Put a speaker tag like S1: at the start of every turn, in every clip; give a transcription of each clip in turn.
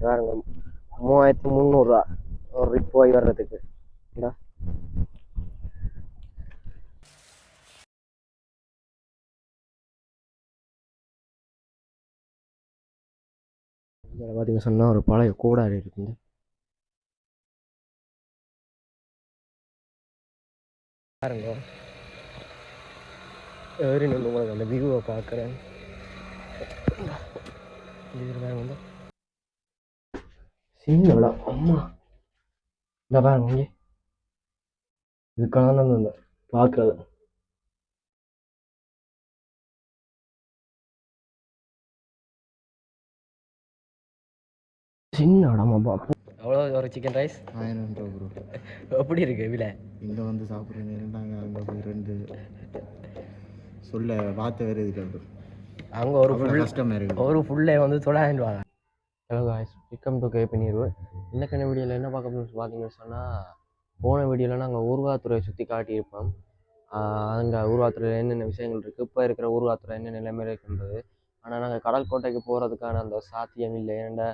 S1: வேறுங்க 3300 ஒரு ட்ரிப் போய் வர்றதுக்கு. இந்தா இதில் பார்த்தீங்க சொன்னால் ஒரு பழைய கூடாரி இருக்குங்க பாருங்க. ஏறி நின்று உங்களுக்கு அந்த வியூவை பார்க்குறேன். வந்து சின்ன அம்மா இந்த பாருங்க இங்கே இதுக்காக நான் பார்க்குறது. சின்ன இடமா பார்ப்போம். எவ்வளோ ஒரு சிக்கன் ரைஸ்
S2: 1000 ரூபா ப்ரோ.
S1: எப்படி இருக்கு விலை?
S2: இங்கே வந்து சாப்பிட்றீங்க, நாங்கள் அங்கே போய் 2 சொல்ல வார்த்தை வேறு இருக்கு ப்ரோ.
S1: அங்கே ஒரு கஷ்டமாக இருக்குது. ஒரு ஃபுல்லே வந்து 900 ரூபா. ஹலோ காய்ஸ், வெல்கம் டு கேபி நீர்வு. இன்னைக்கான வீடியோவில் என்ன பார்க்க போகணும்னு பார்த்தீங்கன்னு சொன்னால், போன வீடியோவில் நாங்கள் ஊர்காத்துறையை சுற்றி காட்டியிருப்போம். அங்கே ஊர்காத்துறையில் என்னென்ன விஷயங்கள் இருக்குது, இப்போ இருக்கிற ஊர்காத்துறை என்ன நிலைமையில் இருக்கின்றது. ஆனால் நாங்கள் கடல் கோட்டைக்கு போகிறதுக்கான அந்த சாத்தியம் இல்லை. ஏன்னா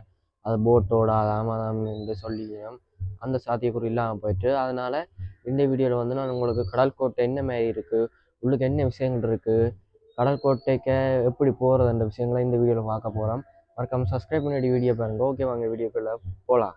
S1: அது போட்டோட ஆமாம் என்று சொல்லிக்கிறோம். அந்த சாத்தியக்கூறு இல்லாமல் போயிட்டு, அதனால் இந்த வீடியோவில் வந்து நான் உங்களுக்கு கடல் கோட்டை என்ன மாதிரி இருக்குது, உள்ளுக்கு என்ன விஷயங்கள் இருக்குது, கடல் கோட்டைக்கு எப்படி போகிறது அந்த விஷயங்களை இந்த வீடியோவில் பார்க்க போகிறோம். மறக்காம சப்ஸ்கிரைப் பண்ணிட்டு வீடியோ பாருங்க. ஓகே, வாங்க வீடியோக்குள்ள போகலாம்.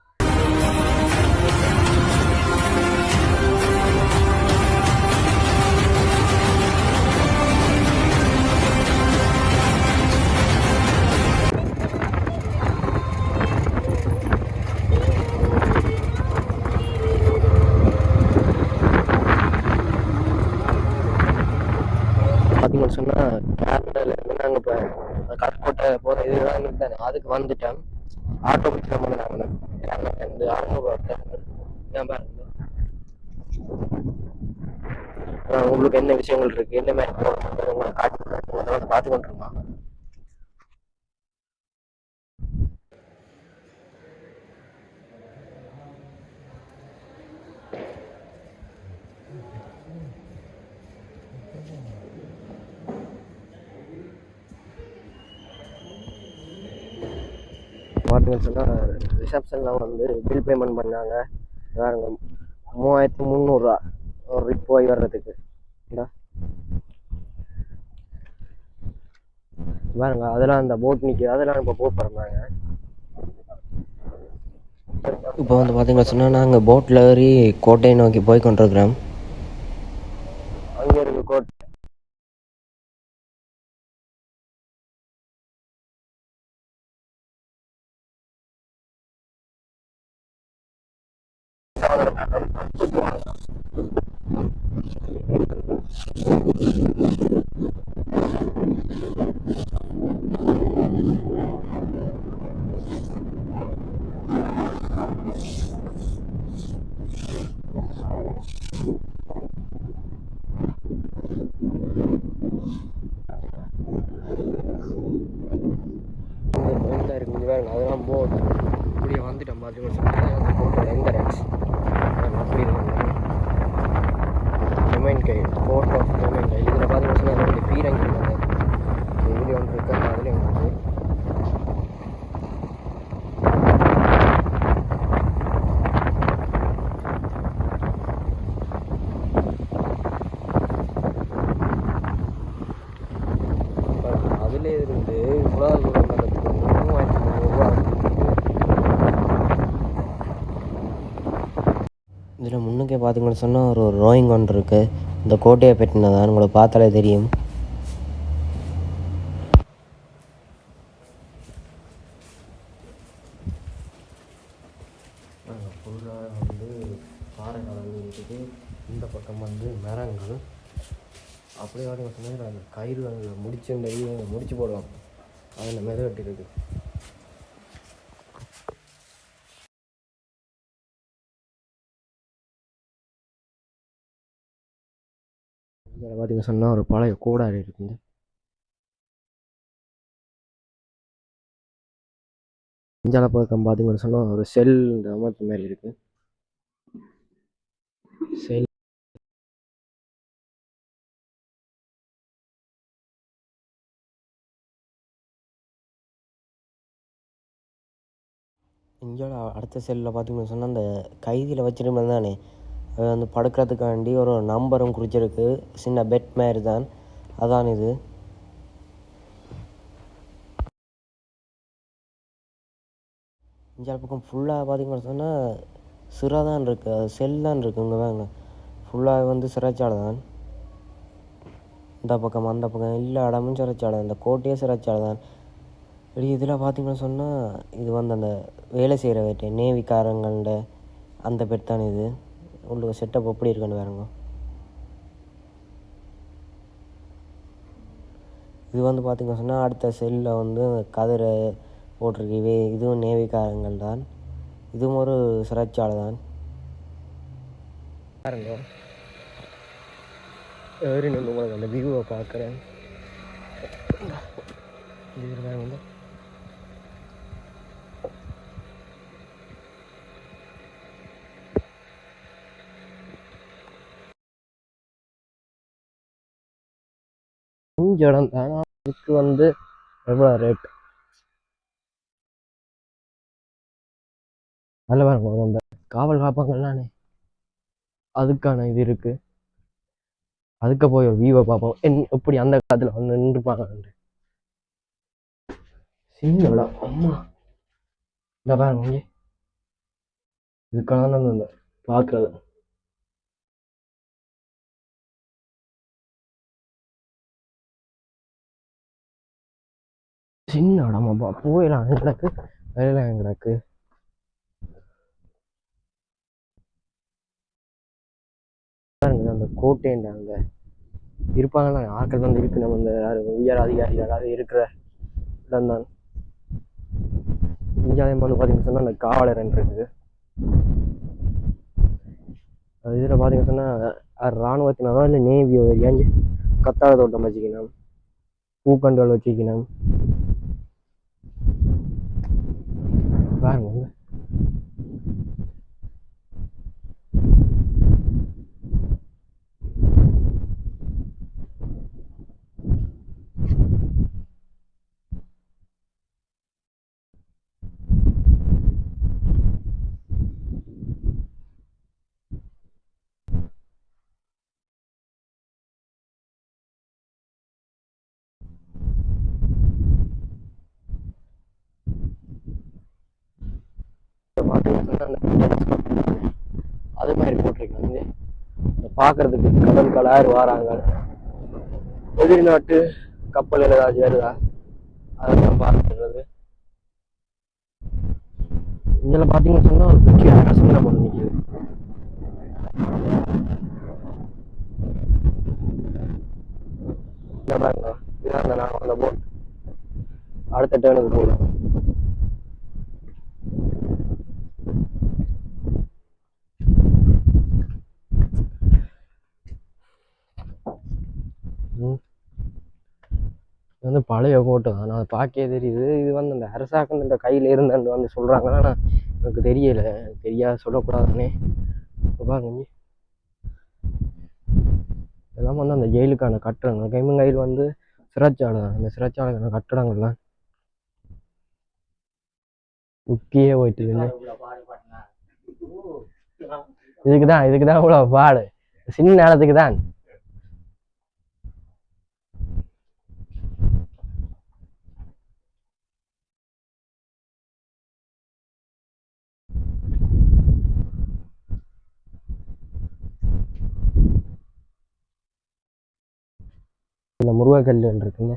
S1: பார்த்தீங்கன்னு சொன்னால் கேரளாவிலேருந்து நாங்கள் இப்போ கடற்கோட்டை போகிற இதுதான் தானே, அதுக்கு வந்துட்டேன். ஆட்டோ பிடிச்சி நம்ம நாங்கள் கேரளாலேருந்து 600 ஏன் பாருங்க உங்களுக்கு என்ன விஷயங்கள் இருக்குது, என்ன மாதிரி போகிறோம் உங்களை காட்டி பார்த்து கொண்டுருமா. பார்த்தீங்கன்னு சொன்னால் ரிசப்ஷனில் வந்து பில் பேமெண்ட் பண்ணாங்க. வேறுங்க 3300 ஒரு ட்ரிப் போய் வர்றதுக்கு. இந்தா பாருங்க, அதெல்லாம் அந்த போட் நிற்கிது, அதெல்லாம் இப்போ போட் பண்ணுறாங்க. இப்போ வந்து பார்த்தீங்கன்னு சொன்னால் நாங்கள் போட்டில் ஏறி கோட்டையை நோக்கி போய் கொண்டிருக்கிறோம். அங்கே இருக்கு கோட்டை. அதெல்லாம் போட் இப்படியே வந்துட்டோம். பார்த்தீங்கன்னா போட்டோட என்ட்ரன்ஸ் அப்படி ஜெமைன் கை, போர்ட் ஆஃப் ஜெமைன் கை. இதில் பார்த்தீங்கன்னா ரெண்டு பீரங்கி இதுலேயே ஒன்று இருக்கு, அதுலேயும் ஒன்று இருக்குது. அதிலே இருந்து இவ்வளோ தூரம் வர்றதுக்கு 3300 ரூபா. இதில் முன்னுக்கே பார்த்தீங்கன்னு சொன்னால் ஒரு ரோயிங் ஒன்று இருக்குது. இந்த கோட்டையை பற்றினதான் உங்களுக்கு பார்த்தாலே தெரியும். ஃபுல்லாக வந்து பாறை கலந்து இருக்குது. இந்த பக்கம் வந்து மரங்கள் அப்படியே வாட்டி சொன்னால் அந்த கயிறு அங்கே முடிச்சு போடுவாங்க, அதில் மெத கட்டிருக்கு. இதில் பார்த்தீங்கன்னு சொன்னால் ஒரு பழைய கூடாரி இருக்குது. இஞ்சால பக்கம் பார்த்தீங்கன்னு சொன்னால் ஒரு செல் அமைப்பு மாதிரி இருக்குது. செல் இங்கே அடுத்த செல்லில் பார்த்தீங்கன்னு சொன்னால் அந்த கைதியில் வச்சிருப்பேன் தானே அது வந்து படுக்கிறதுக்காண்டி ஒரு நம்பரும் குறிச்சிருக்கு. சின்ன பெட் மாதிரி தான், அதான் இது. இங்கே பக்கம் ஃபுல்லாக பார்த்தீங்கன்னு சொன்னால் சிறை தான் இருக்குது, அது செல் தான் இருக்குது. இங்கே வாங்க, ஃபுல்லாக வந்து சிறைச்சாலை தான். இந்த பக்கம் அந்த பக்கம் எல்லா இடமும் சிறைச்சாலை, இந்த கோட்டையே சிறைச்சாலை தான். இதில் பார்த்தீங்கன்னு சொன்னால் இது வந்து அந்த வேலை செய்கிற வேட்டை நேவிக்காரங்கள்ட அந்த பெட் தான் இது. உங்களுக்கு செட்டப் எப்படி இருக்குன்னு பாருங்க. இது வந்து பார்த்திங்கன்னு சொன்னால் அடுத்த செல்லில் வந்து கதிரை போட்டிருக்கு. இதுவும் நேவிக்காரங்கள் தான், இதுவும் ஒரு சிறைச்சாலை தான் பாருங்க. ஏறி நின்று உங்களுக்கு அந்த வியூவை பார்க்குறேன். இதில் வந்து கொஞ்சம் இடம் தான், அதுக்கு வந்து எவ்வளோ ரேட் நல்ல பாருங்க. அந்த காவல் காப்பாங்கள்லானே அதுக்கான இது இருக்குது. அதுக்கு போய் ஒரு வியூவை பார்ப்போம், எப்படி அந்த காலத்தில் வந்து நின்றுப்பாங்க. சின்ன இடம் அம்மா, இந்த பாருங்க இதுக்காக தான் இந்த பார்க்குறது. சின்ன இடமாப்பா, போயிடலாம் கிடக்கு, வேலைலாம் கிடக்கு. அந்த கோட்டைன்றாங்க இருப்பாங்களா ஆட்கள் வந்து இருக்கு. நம்ம இந்த உயர் அதிகாரிகள் யாராவது இருக்கிற இடம் தான். இந்தியாவிலே வந்து பார்த்தீங்கன்னு சொன்னால் அந்த காவலர் இருக்குது. அது இதில் பார்த்தீங்கன்னு சொன்னால் இராணுவத்தினரோ இல்லை நேவியோ ஏஞ்சி கத்தாழ தோட்டம் வச்சுக்கணும், பூக்கண்டுகள் வச்சுக்கணும். பாருங்க அது மாதிரி போட்டிருக்காங்க. பார்க்கறதுக்கு கடல் கலாறு வாராங்க, வெளிநாட்டு கப்பல் ஏதாச்சும் வருதா அதெல்லாம் பார்த்துறது. இதில் பார்த்தீங்கன்னு சொன்னால் ஒரு முக்கிய அரசாங்கம் ஒன்று நிற்கிது. இதான் நாங்கள் அந்த போட் அடுத்த டேர்னுக்கு போகலாம். இது வந்து பழைய போட்டு தான், நான் பார்க்கவே தெரியுது. இது வந்து அந்த அரசாங்கத்தின் கையில் இருந்தேன்னு வந்து சொல்கிறாங்கன்னா நான் எனக்கு தெரியலை, தெரியாது சொல்லக்கூடாதுன்னே. பாருங்க இதெல்லாம் வந்து அந்த ஜெயிலுக்கான கட்டடங்கள். கையில் வந்து சிறைச்சாலை தான், அந்த சிறைச்சாலைக்கான கட்டடங்கள்லாம் முக்கியே போயிட்டு இதுக்குதான் இவ்வளோ பாடு, சின்ன நேரத்துக்கு தான். இதில் முருகக்கல் இருக்குங்க.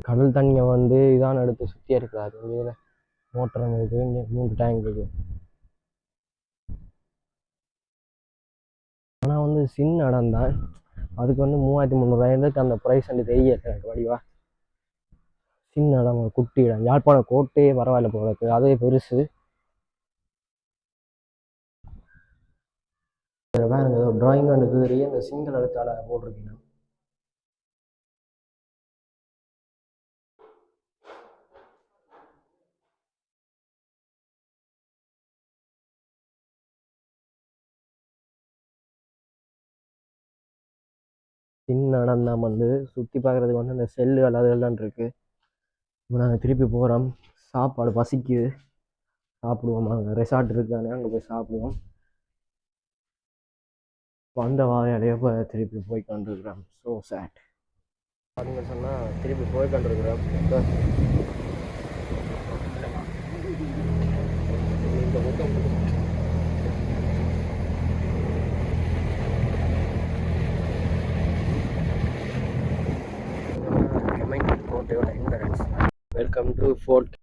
S1: கடல் தண்ணியை வந்து இதான் எடுத்து சுற்றி இருக்கிறாரு. இதில் மோட்டர் இருக்குது, இங்கே 3 டேங்க் இருக்குது. ஆனால் வந்து சின்ன இடம் தான், அதுக்கு வந்து 3300 அந்த ப்ரைஸ் வந்து தெரியல எனக்கு வடிவா. சின்ன இடம், குட்டி இடம். யாழ்ப்பாணம் கோட்டையே பரவாயில்ல போல இருக்குது, அதே பெருசு. வேறு டிராயிங் இருக்குது, இந்த சிங்கிள் எழுத்தால போட்டிருக்கீங்க. சின்ன இடம் தான் வந்து சுற்றி பார்க்குறதுக்கு வந்து இந்த செல்லுகள் அதெல்லாம் இருக்குது. இப்போ நாங்கள் திருப்பி போகிறோம். சாப்பாடு பசிக்குது, சாப்பிடுவோம். அங்கே ரெசார்ட் இருக்கானே, அங்கே போய் சாப்பிடுவோம். வந்த வாயாலேயே இப்போ திருப்பி போய் கொண்டிருக்கிறோம். ஸோ சேட் அப்படின்னு சொன்னால் திருப்பி போய் கொண்டிருக்கிறோம். இந்த பக்கம் கோட்டையோட என்ட்ரன்ஸ். Welcome to fort.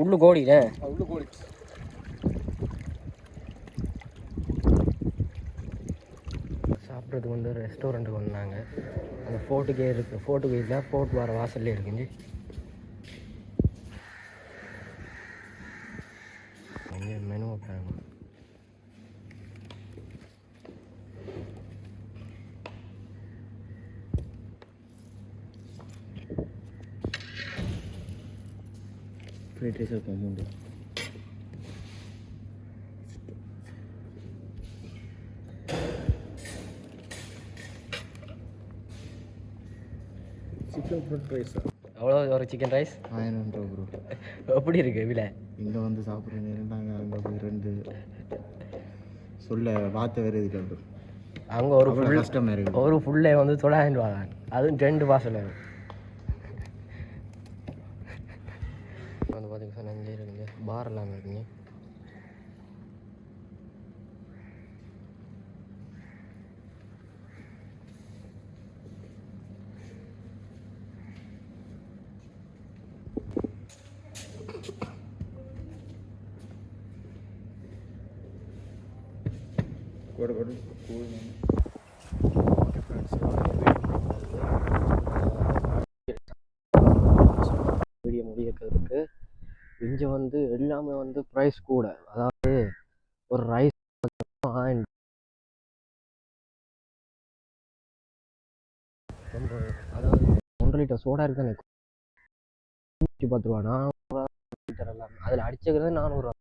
S1: உள்ளு கோடினே உள்ளு கோடி சாப்பிட்றதுக்கு வந்து ரெஸ்டாரண்ட்டுக்கு வந்தாங்க. அந்த ஃபோர்ட்டுக்கே இருக்குது. ஃபோர்ட்டுக்கு இல்லை, ஃபோர்ட் வர வாசல்லே இருக்குங்க. இங்கே மெனு வைப்பாங்க.
S2: ஃப்ரைட் ரைஸ் இருக்கும் மூணு. சிக்கன் ஃப்ரைட் ரைஸா?
S1: அவ்வளோ ஒரு சிக்கன் ரைஸ்
S2: 1000 ப்ரோ.
S1: எப்படி இருக்கு விலை?
S2: இங்கே வந்து சாப்பிட்ற நேரம் நாங்கள் அங்கே போய் 2 சொல்ல வார்த்தை வேறு இதுக்கு ப்ரோ.
S1: அங்கே ஒரு ஃபுல்
S2: கஷ்டமாக இருக்குது.
S1: ஒரு ஃபுல்லே வந்து 900 ரூபா, அதுவும் 2 வாசல் வந்து பார்த்தீங்கன்னா நஞ்சே இருக்குங்க. பார் எல்லாம் இருக்குங்க. வீடியோ முடிக்கிறதுக்கு இங்கே வந்து எல்லாமே வந்து ப்ரைஸ் கூட. அதாவது ஒரு ரைஸ் அதாவது 1 லிட்டர் சோடா இருக்கு தானே, 10 ரூபா. 400 லிட்டர் எல்லாம் அதில் அடிச்சுக்கிறது 400 ரூபா.